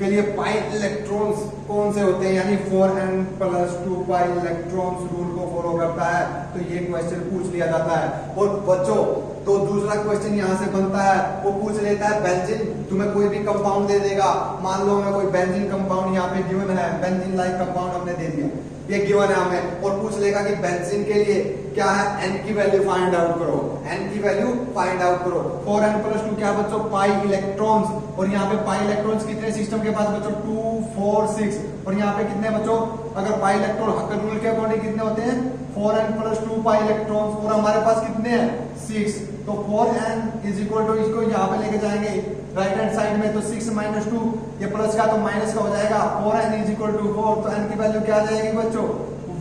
के लिए पाई इलेक्ट्रॉन्स कौन से होते हैं, यानी 4n+2 पाई इलेक्ट्रॉन्स रूल को फॉलो करता है। तो ये क्वेश्चन पूछ लिया जाता है। और बच्चों तो दूसरा क्वेश्चन यहाँ से बनता है, वो पूछ लेता है बेंजीन, तुम्हें कोई भी कंपाउंड दे देगा। मान लो हमें कोई बेंजीन कंपाउंड यहाँ पे गिवन है, बेंजीन लाइक कंपाउंड हमने दे दिया, ये गिवन है हमें, और पूछ लेगा कि बेंजीन के लिए क्या है, n की वैल्यू फाइंड आउट करो, n की वैल्यू फाइंड आउट करो। 4n+2 क्या बच्चों, पाई इलेक्ट्रॉन्स, और यहाँ पे पाई इलेक्ट्रॉन्स कितने सिस्टम के पास बच्चों, 2 4 6, और यहाँ पे कितने बच्चों, अगर पाई इलेक्ट्रॉन हक्कल रूल के अकॉर्डिंग कितने होते हैं, 4n+2 पाई इलेक्ट्रॉन्स, और हमारे पास कितने हैं, 6। तो 4n = इसको यहाँ पे लेके जाएंगे राइट हैंड साइड में, तो 6 - 2 ये प्लस का तो माइनस का हो जाएगा, 4n = 4, तो n की वैल्यू क्या आ जाएगी बच्चों,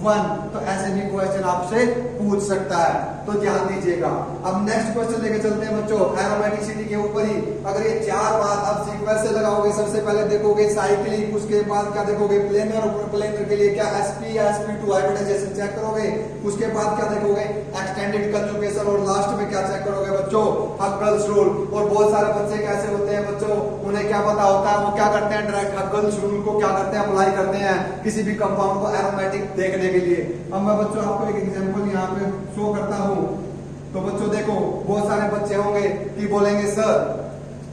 1। तो ऐसे भी क्वेश्चन आपसे पूछ सकता है, तो ध्यान दीजिएगा। अब नेक्स्ट क्वेश्चन लेके चलते हैं बच्चों एरोमेटिसिटी के ऊपर ही। अगर ये 4 बात आप सीक्वेंस से लगाओगे, सबसे पहले देखोगे साइक्लिक, उसके बाद क्या देखोगे, प्लेनर, और प्लेनर के लिए क्या sp या sp2 हाइब्रिडाइजेशन चेक करोगे, उसके बाद क्या देखोगे, एक्सटेंडेड कंजुगेशन, और लास्ट में क्या चेक करोगे बच्चों, हक्कल्स रूल। और बहुत सारे बच्चे कैसे होते हैं बच्चों, उन्हें क्या पता होता है, वो क्या करते हैं, डायरेक्ट हक्कल्स रूल को क्या करते हैं, अप्लाई करते हैं किसी भी कंपाउंड को एरोमेटिक देखने के लिए। अब मैं बच्चों आपको एक एग्जांपल यहाँ पे शो करता हूँ। तो बच्चों देखो बहुत सारे बच्चे होंगे कि बोलेंगे सर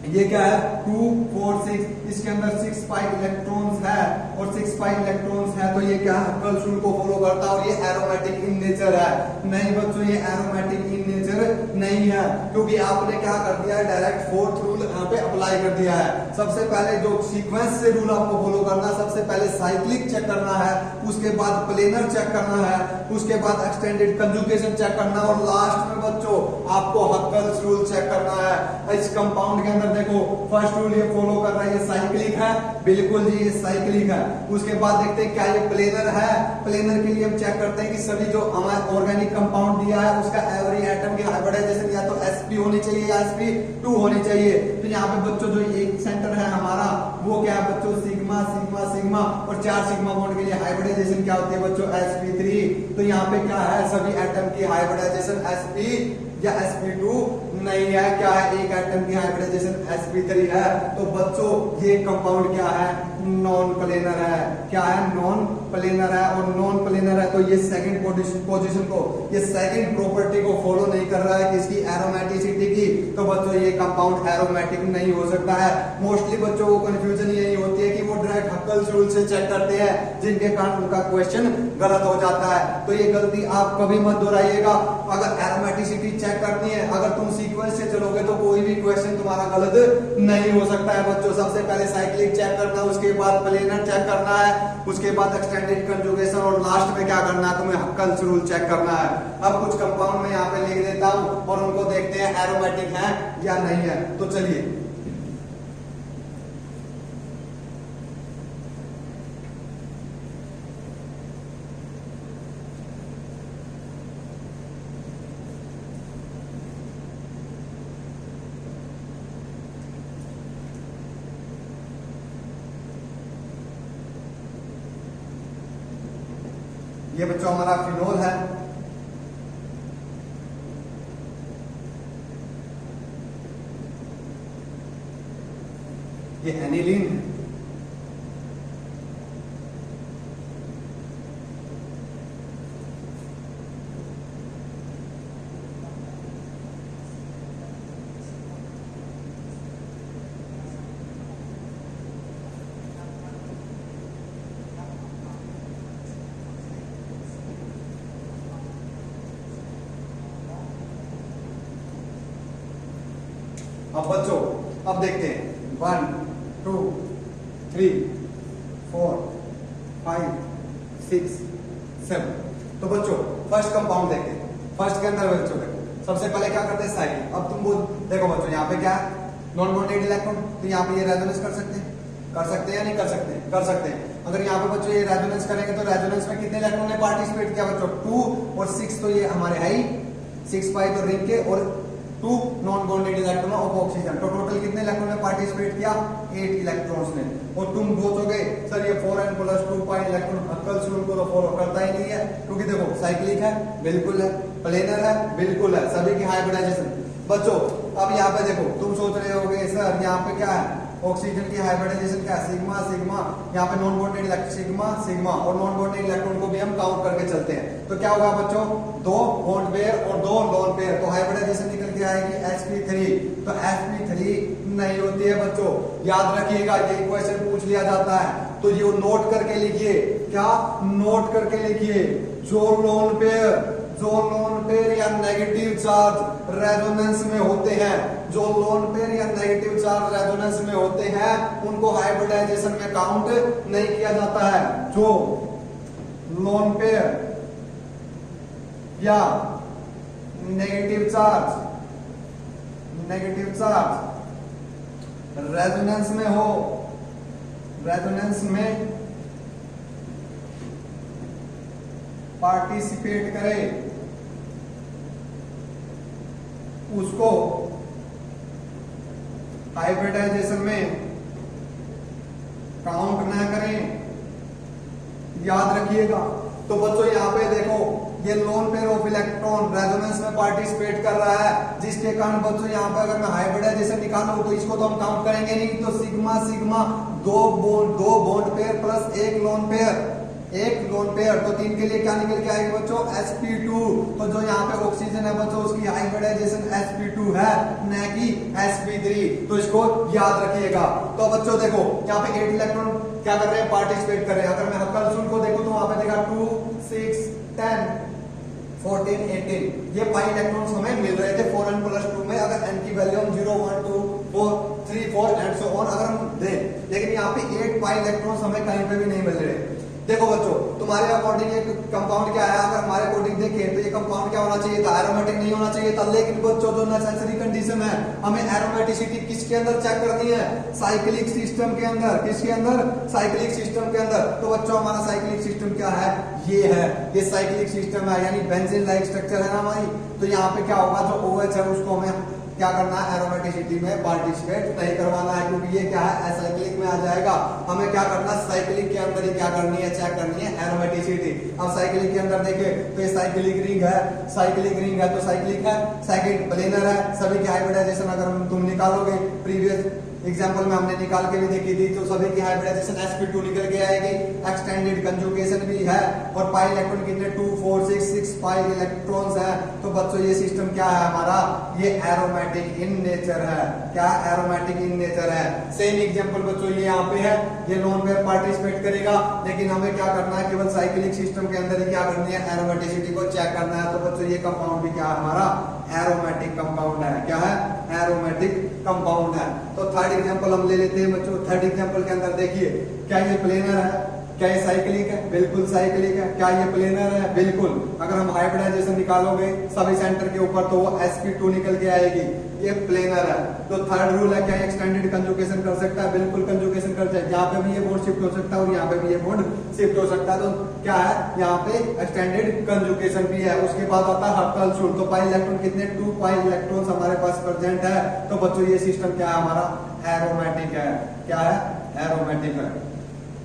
ये क्या है 2 4 6, इसके अंदर 6 pi इलेक्ट्रॉन्स है और 6 pi इलेक्ट्रॉन्स है, तो ये क्या है हक्कल्स रूल को फॉलो करता है और ये एरोमेटिक इन नेचर है। नहीं बच्चों, ये एरोमेटिक इन नेचर नहीं है, क्योंकि आपने क्या कर दिया है, डायरेक्ट फोर्थ रूल यहाँ पे अप्लाई कर दिया है। सबसे पहले जो सीक्वेंस से रूल आपको फॉलो करना है, सबसे पहले साइक्लिक चेक करना है, उसके बाद प्लेनर चेक करना है, उसके बाद एक्सटेंडेड कंजुगेशन चेक करना है और लास्ट में बच्चों आपको हक्कल्स रूल चेक करना है। इस कंपाउंड के अंदर देखो फर्स्ट रूल ये फॉलो कर रहा है, ये साइक्लिक है, बिल्कुल जी ये साइक्लिक है। उसके बाद देखते हैं क्या ये प्लेनर है। प्लेनर के लिए हम चेक करते हैं कि सभी जो हमारा ऑर्गेनिक कंपाउंड दिया है उसका एवरी एटम की हाइब्रिडाइजेशन या तो sp होनी चाहिए या sp2 होनी चाहिए। तो यहाँ पे बच्चों जो एक सेंटर है हमारा वो क्या है बच्चों, सिग्मा सिग्मा सिग्मा, और 4 सिग्मा बॉन्ड के लिए हाइब्रिडाइजेशन क्या होती है बच्चों, sp3। तो यहाँ पे क्या है, सभी एटम की हाइब्रिडाइजेशन sp या sp2 नहीं है, क्या है, एक एटम की हाइब्रिडाइजेशन sp3 है। तो बच्चों ये कंपाउंड क्या है, नॉन प्लेनर है। क्या है, नॉन प्लेनर है, और नॉन प्लेनर है तो ये सेकंड पोजीशन को, ये सेकंड प्रॉपर्टी को फॉलो नहीं कर रहा है किसकी, एरोमेटिसिटी की। तो बच्चों ये कंपाउंड एरोमेटिक नहीं हो सकता है। मोस्टली बच्चों को कंफ्यूजन यही होती है कि वो डायरेक्ट हक्कल्स रूल से चेक करते हैं, जिनके कारण उनका क्वेश्चन गलत हो जाता है। तो ये गलती आप कभी मत दोहराइएगा। अगर एरोमेटिसिटी चेक करनी है, अगर तुम सीक्वेंस से चलोगे तो कोई भी क्वेश्चन तुम्हारा गलत नहीं हो सकता है बच्चों। सबसे पहले साइक्लिक चेक करना, उसके बाद प्लेनर चेक करना है, उसके बाद एक्सटेंडेड कंजुगेशन और लास्ट में क्या करना है, तुम्हें हक्कल्स रूल चेक करना है। अब कुछ कंपाउंड में यहाँ पे लिख देता हूं और उनको देखते हैं एरोमेटिक है या नहीं है। तो चलिए ये बच्चों हमारा फिनोल है, ये एनिलीन है, अब बच्चों अब देखते हैं 1 2 3 4 5 6 7। तो बच्चों फर्स्ट कंपाउंड देखते हैं। फर्स्ट के अंदर बच्चों देखो सबसे पहले क्या करते हैं, साइक्लिक। अब तुम बोल देखो बच्चों यहाँ पे क्या है, नॉन बॉन्डेड इलेक्ट्रॉन, तो यहाँ पे ये रेजोनेंस कर सकते हैं, कर सकते हैं या नहीं कर सकते, कर सकते हैं। अगर यहाँ पे बच्चों ये रेजोनेंस करेंगे तो रेजोनेंस में कितने इलेक्ट्रॉन ने पार्टिसिपेट किया बच्चों, 2 और 6, तो ये हमारे है ही 6 पाई तो रिंग के, और 2 non bonded electron of oxygen. तो टोटल कितने इलेक्ट्रॉन ने पार्टिसिपेट किया, 8 इलेक्ट्रॉन्स ने। और तुम सोचोगे सर ये 4n + 2 pi electron Huckel's rule को तो फॉलो करता ही नहीं है, क्योंकि देखो साइक्लिक है, बिल्कुल है, प्लेनर है, बिल्कुल है, सभी की हाइब्रिडाइजेशन। बच्चों अब यहाँ पे देखो तुम सोच रहे होगे सर यहाँ पे क्या है, ऑक्सीजन की हाइब्रिडाइजेशन क्या है, सिग्मा सिग्मा, यहाँ पे non bonded electron sigma sigma, और नॉन बॉन्डेड इलेक्ट्रॉन को भी हम काउंट करके चलते हैं। तो क्या होगा बच्चों, 2 बॉन्ड पेयर और 2 लोन पेयर, तो हाइब्रिडाइजेशन निकल के आएगी sp3। तो sp3 नहीं होती है बच्चों, याद रखिएगा, ये क्वेश्चन पूछ लिया जाता है तो ये नोट करके लिखिए, क्या नोट करके लिखिए, जो लोन पेयर या नेगेटिव चार्ज रेजोनेंस में होते हैं, जो लोन पेयर या नेगेटिव चार्ज रेजोनेंस में होते हैं उनको हाइब्रिडाइजेशन में काउंट नहीं किया जाता है। जो लोन पेयर या नेगेटिव चार्ज रेजोनेंस में हो, रेजोनेंस में पार्टिसिपेट करे उसको हाइब्रिडाइजेशन में काउंट ना करें, याद रखिएगा। तो बच्चों यहाँ पे देखो ये lone pair of electron resonance में पार्टिसिपेट कर रहा है, जिसके कारण बच्चों यहाँ पे अगर मैं हाइब्रिडाइजेशन निकालूं तो इसको तो हम काउंट करेंगे नहीं। तो sigma sigma 2 bond pair plus 1 lone pair, तो 3 के लिए क्या निकल के आएगी बच्चों, sp2। तो जो यहाँ पे ऑक्सीजन है बच्चों उसकी हाइब्रिडाइजेशन sp2 है न कि sp3, तो इसको याद रखिएगा। तो बच्चों देखो यहाँ पे 8 इलेक्ट्रॉन क्या कर रहे हैं, पार्टिसिपेट कर रहे हैं। अगर मैं हक्कल सूल को देखूं तो वहां पे देखा 2 6 10 14 18 ये पाई इलेक्ट्रॉन्स हमें मिल रहे थे 4n + 2 में। अगर n की वैल्यू हम 0 1 2 4 3 4 एंड सो ऑन अगर हम दें, लेकिन यहाँ पे 8 पाई इलेक्ट्रॉन्स हमें कहीं पे भी नहीं मिल रहे। देखो बच्चों तुम्हारे अकॉर्डिंग ये कंपाउंड क्या है, अगर हमारे अकॉर्डिंग देखें तो ये कंपाउंड क्या होना चाहिए था, एरोमेटिक नहीं होना चाहिए था। लेकिन बच्चों जो नेसेसरी कंडीशन है, हमें एरोमेटिसिटी किसके अंदर चेक करनी है, साइक्लिक सिस्टम के अंदर। किसके अंदर, साइक्लिक सिस्टम के अंदर। तो बच्चों हमारा साइक्लिक सिस्टम क्या है, ये है, ये साइक्लिक सिस्टम है, यानी बेंजीन लाइक स्ट्रक्चर है ना हमारी। तो यहाँ पे क्या होगा, जो OH है उसको हमें क्या करना है, एरोमेटिसिटी में पार्टिसिपेट नहीं करवाना है, क्योंकि ये क्या है, एसाइक्लिक में आ जाएगा। हमें क्या करना है, साइक्लिक के अंदर ही क्या करनी है, चेक करनी है एरोमेटिसिटी। अब साइक्लिक के अंदर देखे तो ये साइक्लिक रिंग है, साइक्लिक रिंग है तो साइक्लिक है। सेकंड प्लेनर है, सभी की हाइब्रिडाइजेशन अगर तुम निकालोगे, प्रीवियस एग्जांपल में हमने निकाल के भी देखी थी, तो सभी की हाइब्रिडाइजेशन sp2 निकल के आएगी। एक्सटेंडेड कंजुगेशन भी है, और पाई इलेक्ट्रॉन कितने 2 4 6 पाई इलेक्ट्रॉन्स है। तो बच्चों ये सिस्टम क्या है हमारा, ये एरोमेटिक इन नेचर है। क्या एरोमेटिक इन नेचर है। सेम एग्जांपल बच्चों ये यहाँ पे है, ये लोन पेयर पार्टिसिपेट करेगा, लेकिन हमें क्या करना है, केवल साइक्लिक सिस्टम के अंदर ही क्या करनी है, एरोमेटिसिटी को चेक करना है। तो बच्चों ये कंपाउंड भी क्या है हमारा, एरोमेटिक कंपाउंड है। क्या है, एरोमेटिक कंपाउंड है। तो थर्ड एग्जांपल हम ले लेते हैं बच्चों। थर्ड एग्जांपल के अंदर देखिए, क्या ये प्लेनर है, क्या ये साइक्लिक है, बिल्कुल साइक्लिक है। क्या ये प्लेनर है, बिल्कुल। अगर हम हाइब्रिडाइजेशन निकालोगे सभी सेंटर के ऊपर तो वो sp2 निकल के आएगी, ये प्लेनर है। तो थर्ड रूल है, क्या एक्सटेंडेड कंजुगेशन कर सकता है, बिल्कुल कंजुगेशन कर सकता है। यहाँ पे भी ये बॉन्ड शिफ्ट हो सकता है और यहाँ पे भी ये बॉन्ड शिफ्ट हो सकता है। तो क्या है, यहाँ पे एक्सटेंडेड कंजुगेशन भी है। उसके बाद आता है हक्कल सूल। तो पाई इलेक्ट्रॉन कितने, 2 पाई इलेक्ट्रॉन्स हमारे पास प्रेजेंट है। तो बच्चों ये सिस्टम क्या है हमारा, एरोमेटिक है। क्या है, एरोमेटिक है।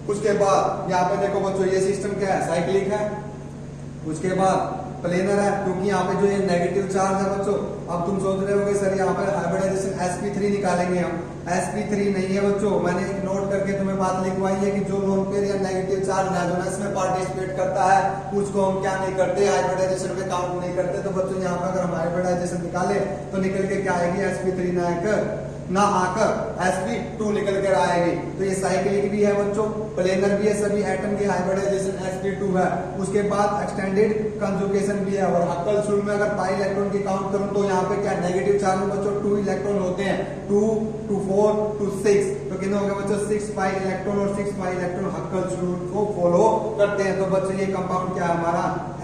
उसके बाद यहाँ पे देखो बच्चों, ये सिस्टम क्या है, साइक्लिक है। उसके बाद प्लेनर है, क्योंकि यहाँ पे जो ये नेगेटिव चार्ज है बच्चों। अब तुम सोच रहे होगे सर यहाँ पे हाइब्रिडाइजेशन sp3 निकालेंगे हम, sp3 नहीं है बच्चों। मैंने एक नोट करके तुम्हें बात लिखवाई है कि जो लोन पेयर या नेगेटिव चार्ज रेजोनेंस में पार्टिसिपेट करता है उसको हम क्या नहीं करते, हाइब्रिडाइजेशन में काउंट नहीं करते। तो बच्चों यहाँ पे अगर हम हाइब्रिडाइजेशन निकाले तो निकल के क्या आएगी, sp3 ना आकर sp2 निकल कर आएगी। तो ये साइक्लिक भी है बच्चों, प्लेनर भी है, सभी एटम की हाइब्रिडाइजेशन sp2 है। उसके बाद एक्सटेंडेड कंजुगेशन भी है। और हक्कल सूल में अगर पाई इलेक्ट्रॉन की काउंट करूं तो यहाँ पे क्या नेगेटिव चार्ज में बच्चों 2 इलेक्ट्रॉन होते हैं, 2 2 4 2 6। तो कितने हो गए बच्चों, 6 पाई इलेक्ट्रॉन, और 6 पाई इलेक्ट्रॉन हक्कल सूल को फॉलो करते हैं। तो बच्चों ये कंपाउंड क्या है हमारा,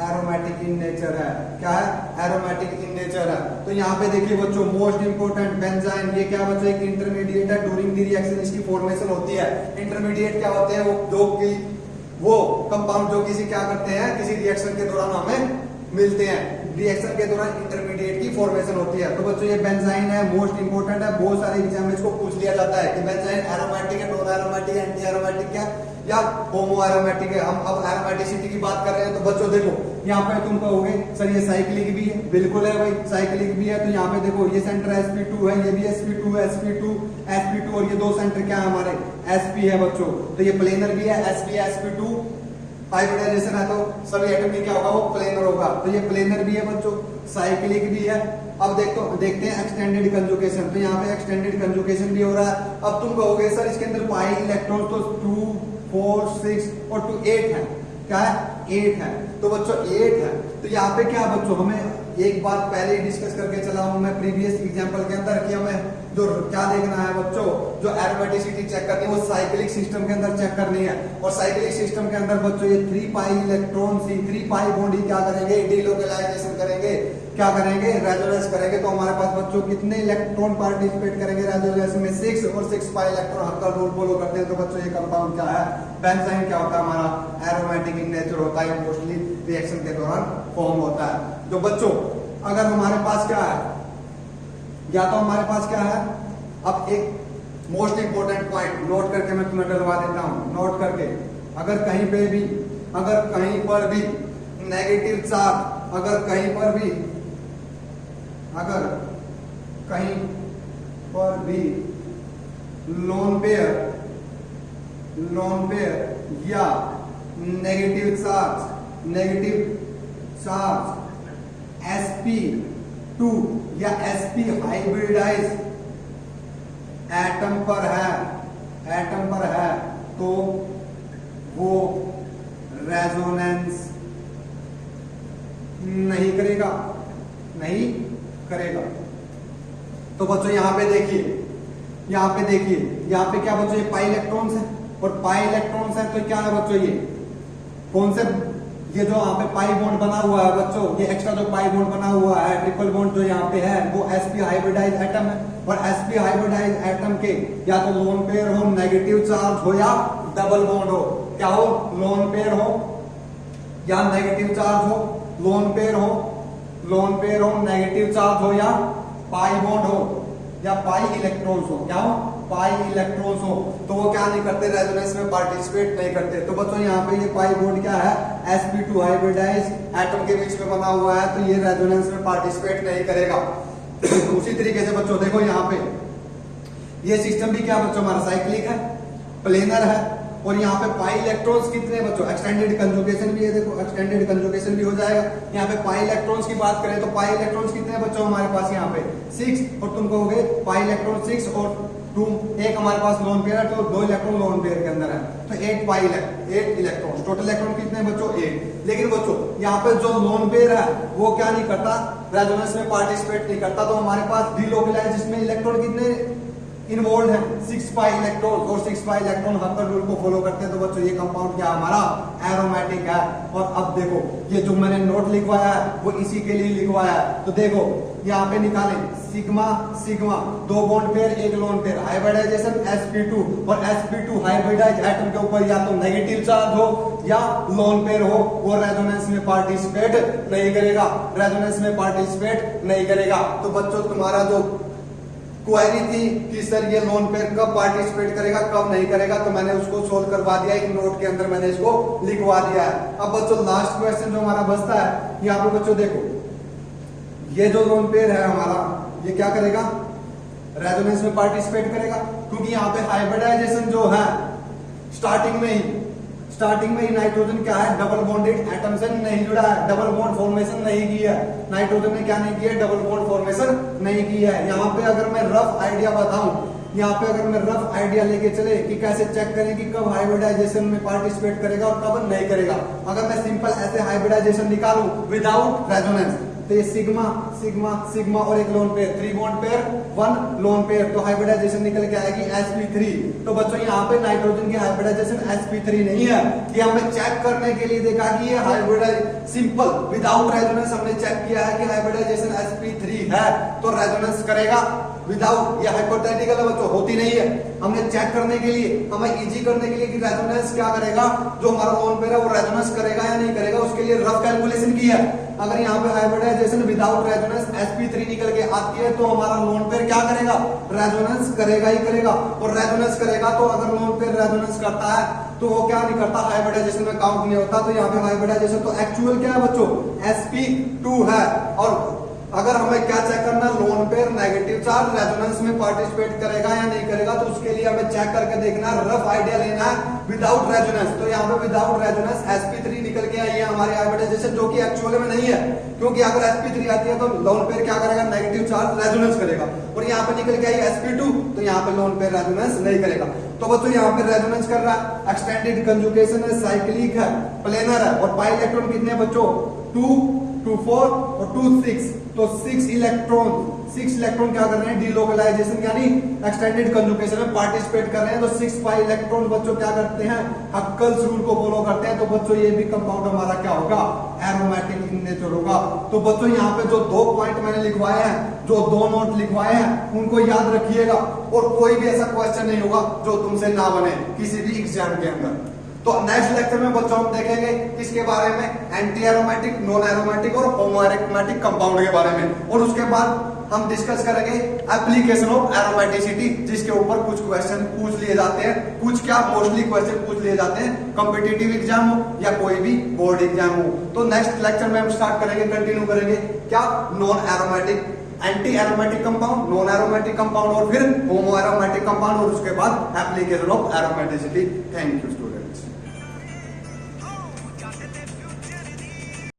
एरोमेटिक इन नेचर है। क्या है, एरोमेटिक इन नेचर है। तो यहाँ पे देखिए बच्चों, मोस्ट इंपोर्टेंट बेंजाइन, ये क्या बच्चों, एक इंटरमीडिएट है। ड्यूरिंग द रिएक्शन इसकी फॉर्मेशन होती है। इंटरमीडिएट क्या होते हैं, वो कंपाउंड जो किसी क्या करते हैं, किसी रिएक्शन के दौरान हमें मिलते हैं। रिएक्शन के दौरान इंटरमीडिएट की फॉर्मेशन होती है। तो बच्चों ये बेंजाइन है, मोस्ट इंपोर्टेंट है। बहुत सारे एग्जाम में इसको पूछ लिया जाता है कि बेंजाइन एरोमेटिक है, नॉन एरोमेटिक है, एंटी एरोमेटिक है या होमो एरोमेटिक है। हम अब एरोमेटिसिटी की बात कर रहे हैं। तो बच्चों देखो यहाँ पे तुम कहोगे सर ये साइक्लिक भी है, बिल्कुल है भाई, साइक्लिक भी है। तो यहाँ पे देखो ये सेंटर sp2 है, ये भी sp2 है, sp2 और ये दो सेंटर क्या है हमारे, sp है बच्चों। तो ये प्लेनर भी है, sp sp2 हाइब्रिडाइजेशन है तो सभी एटम में क्या होगा, वो प्लेनर होगा। तो ये प्लेनर भी है बच्चों, साइक्लिक भी है। अब देखते हैं एक्सटेंडेड कंजुगेशन। तो यहाँ पे एक्सटेंडेड कंजुगेशन भी हो रहा है। अब तुम कहोगे सर इसके अंदर पाई इलेक्ट्रॉन तो 2 4 6 और 2 8 है। क्या है, 8 है। तो बच्चों 8 है। तो यहाँ पे क्या बच्चों, हमें एक बात पहले ही डिस्कस करके चला हूं मैं प्रीवियस एग्जांपल के अंदर कि हमें जो क्या देखना है बच्चों, जो एरोमेटिसिटी चेक करनी है वो साइक्लिक सिस्टम के अंदर चेक करनी है। और साइक्लिक सिस्टम के अंदर बच्चों ये 3 पाई इलेक्ट्रॉन सी 3 पाई बॉन्ड ही क्या करेंगे, डीलोकलाइजेशन करेंगे, क्या करेंगे, रेजोनेंस करेंगे। तो हमारे पास बच्चों कितने इलेक्ट्रॉन पार्टिसिपेट करेंगे रेजोनेंस में, 6 और 6 पाई इलेक्ट्रॉन हक्कल रूल फॉलो करते हैं। तो बच्चों ये कंपाउंड क्या है, बेंजाइन क्या होता है हमारा, एरोमेटिक इन नेचर होता है, मोस्टली रिएक्शन के दौरान फॉर्म होता है। तो बच्चों अगर हमारे पास क्या है, या तो हमारे पास क्या है, अब एक मोस्ट इंपोर्टेंट पॉइंट नोट करके मैं तुम्हें डलवा देता हूं, नोट करके, अगर कहीं पर भी नेगेटिव चार्ज, अगर कहीं पर भी लोन पेयर या नेगेटिव चार्ज sp 2 या sp हाइब्रिडाइज एटम पर है तो वो रेजोनेंस नहीं करेगा। तो बच्चों यहाँ पे देखिए यहाँ पे क्या बच्चों, ये पाई इलेक्ट्रॉन्स है और पाई इलेक्ट्रॉन्स है तो क्या है बच्चों, ये कौन से, ये जो यहाँ पे पाई बॉन्ड बना हुआ है बच्चों, ये एक्स्ट्रा जो पाई बॉन्ड बना हुआ है, ट्रिपल बॉन्ड जो यहाँ पे है वो sp हाइब्रिडाइज एटम है। और sp हाइब्रिडाइज एटम के या तो लोन पेयर हो, नेगेटिव चार्ज हो या डबल बॉन्ड हो, क्या हो, लोन पेयर हो या नेगेटिव चार्ज हो, लोन पेयर हो, नेगेटिव चार्ज हो या पाई बॉन्ड हो या पाई इलेक्ट्रॉन्स हो, क्या हो, पाई इलेक्ट्रॉन्स हो, तो वो क्या नहीं करते, रेजोनेंस में पार्टिसिपेट नहीं करते। तो बच्चों यहाँ पे ये पाई बॉन्ड क्या है, sp2 हाइब्रिडाइज एटम के बीच में बना हुआ है, तो ये रेजोनेंस में पार्टिसिपेट नहीं करेगा। उसी तरीके से बच्चों देखो यहाँ पे ये सिस्टम भी क्या बच्चों हमारा साइक्लिक है, प्लेनर है, और यहाँ पे पाई इलेक्ट्रॉन्स कितने बच्चों, एक्सटेंडेड कंजुगेशन भी है, देखो एक्सटेंडेड कंजुगेशन भी हो जाएगा। यहाँ पे पाई इलेक्ट्रॉन्स की बात करें तो पाई इलेक्ट्रॉन्स कितने बच्चों हमारे पास यहाँ पे 6, और तुम कहोगे पाई इलेक्ट्रॉन 6 और 2, एक हमारे पास लोन पेयर है तो 2 इलेक्ट्रॉन लोन पेयर के अंदर है, तो 8 इलेक्ट्रॉन, टोटल इलेक्ट्रॉन कितने बच्चों 8। लेकिन बच्चों यहाँ पे जो लोन पेयर है वो क्या नहीं करता, रेजोनेंस में पार्टिसिपेट नहीं करता, तो हमारे पास डिलोकलाइज जिसमें इलेक्ट्रॉन कितने इन्वॉल्व है, 6 पाई इलेक्ट्रॉन, और 6 पाई इलेक्ट्रॉन हक्कर रूल को फॉलो करते हैं। तो बच्चों ये कंपाउंड क्या हमारा एरोमेटिक है। और अब देखो ये जो मैंने नोट लिखवाया है वो इसी के लिए लिखवाया है, तो देखो यहाँ पे निकालें sigma sigma, 2 bond pair 1 lone pair, hybridization sp2, और sp2 हाइब्रिडाइज एटम के ऊपर या तो नेगेटिव चार्ज हो या लोन पेयर हो, वो रेजोनेंस में पार्टिसिपेट नहीं करेगा। तो बच्चों तुम्हारा जो क्वेरी थी कि सर ये लोन पेयर कब पार्टिसिपेट करेगा कब नहीं करेगा, तो मैंने उसको सोल्व करवा दिया, एक नोट के अंदर मैंने इसको लिखवा दिया है। अब बच्चों लास्ट क्वेश्चन जो हमारा बचता है, यहाँ पे बच्चों देखो ये जो लोन पेयर है हमारा, ये क्या करेगा, रेजोनेंस में पार्टिसिपेट करेगा, क्योंकि यहाँ पे हाइब्रिडाइजेशन जो है स्टार्टिंग में ही नाइट्रोजन क्या है, डबल बॉन्डेड एटम से नहीं जुड़ा है, डबल बॉन्ड फॉर्मेशन नहीं की है, नाइट्रोजन ने क्या नहीं किया, डबल बॉन्ड फॉर्मेशन नहीं की है। यहाँ पे अगर मैं रफ आइडिया बताऊं, यहाँ पे अगर मैं रफ आइडिया लेके चले कि कैसे चेक करें कि कब हाइब्रिडाइजेशन में पार्टिसिपेट करेगा और कब नहीं करेगा, अगर मैं सिंपल ऐसे हाइब्रिडाइजेशन निकालूं विदाउट रेजोनेंस, तो ये सिग्मा सिग्मा सिग्मा और एक lone pair, 3 bond pair 1 lone pair, तो हाइब्रिडाइजेशन निकल के आएगी sp3। तो बच्चों यहाँ पे नाइट्रोजन की हाइब्रिडाइजेशन sp3 नहीं है, ये हमें चेक करने के लिए देखा कि ये हाइब्रिडाइज सिंपल विदाउट रेजोनेंस हमने चेक किया है कि हाइब्रिडाइजेशन sp3 है, तो रेजोनेंस करेगा विदाउट, ये हाइपोथेटिकल है बच्चों, होती नहीं है। हमने चेक करने के लिए, हमें इजी करने के लिए कि रेजोनेंस क्या करेगा, जो हमारा लोन पेयर है वो रेजोनेंस करेगा या नहीं करेगा, उसके लिए रफ कैलकुलेशन की है। अगर यहाँ पे हाइब्रिडाइजेशन विदाउट रेजोनेंस sp3 निकल के आती है तो हमारा लोन पेयर क्या करेगा, रेजोनेंस करेगा ही करेगा, और रेजोनेंस करेगा तो अगर लोन पेयर रेजोनेंस करता है तो वो क्या नहीं करता, हाइब्रिडाइजेशन में काउंट नहीं होता। तो यहाँ पे हाइब्रिडाइजेशन तो एक्चुअल क्या है बच्चों, sp2 है। और अगर हमें क्या चेक करना, lone pair negative charge resonance में पार्टिसिपेट करेगा या नहीं करेगा, तो उसके लिए हमें चेक करके देखना है, रफ आइडिया लेना है विदाउट रेजोनेंस। तो यहाँ पे विदाउट रेजोनेंस sp3 निकल के आई है हमारी हाइब्रिडाइजेशन, जो कि एक्चुअल में नहीं है, क्योंकि अगर sp3 आती है तो लोन पेयर क्या करेगा, नेगेटिव चार्ज रेजोनेंस करेगा, और यहाँ पे निकल के आई sp2 तो यहाँ पे लोन पेयर रेजोनेंस नहीं करेगा। तो बच्चों यहाँ पे रेजोनेंस कर रहा है, एक्सटेंडेड कंजुगेशन है, साइक्लिक है, प्लेनर है, और पाई इलेक्ट्रॉन कितने बच्चों 2 2 4 और 2 6, तो 6 इलेक्ट्रॉन क्या कर रहे हैं, डिलोकलाइजेशन यानी एक्सटेंडेड कंजुगेशन में पार्टिसिपेट कर रहे हैं। तो 6 पाई इलेक्ट्रॉन बच्चों क्या करते हैं, हक्कल्स रूल को फॉलो करते हैं। तो बच्चों ये भी कंपाउंड हमारा क्या होगा, एरोमेटिक इन नेचर होगा। तो बच्चों यहाँ पे जो 2 पॉइंट मैंने लिखवाए हैं, जो 2 नोट लिखवाए हैं, उनको याद रखिएगा, और कोई भी ऐसा क्वेश्चन नहीं होगा जो तुमसे ना बने किसी भी एग्जाम के अंदर। तो नेक्स्ट लेक्चर में बच्चों हम देखेंगे इसके बारे में, एंटी एरोमेटिक, नॉन एरोमेटिक और होमो एरोमेटिक कंपाउंड के बारे में, और उसके बाद हम डिस्कस करेंगे एप्लीकेशन ऑफ एरोमेटिसिटी, जिसके ऊपर कुछ क्वेश्चन पूछ लिए जाते हैं, कुछ क्या मोस्टली क्वेश्चन पूछ लिए जाते हैं कॉम्पिटिटिव एग्जाम हो या कोई भी बोर्ड एग्जाम हो। तो नेक्स्ट लेक्चर में हम स्टार्ट करेंगे, कंटिन्यू करेंगे क्या, non aromatic, anti aromatic compound, non aromatic compound, और फिर होमो एरोमेटिक कंपाउंड, और उसके बाद application of aromaticity. Thank you students.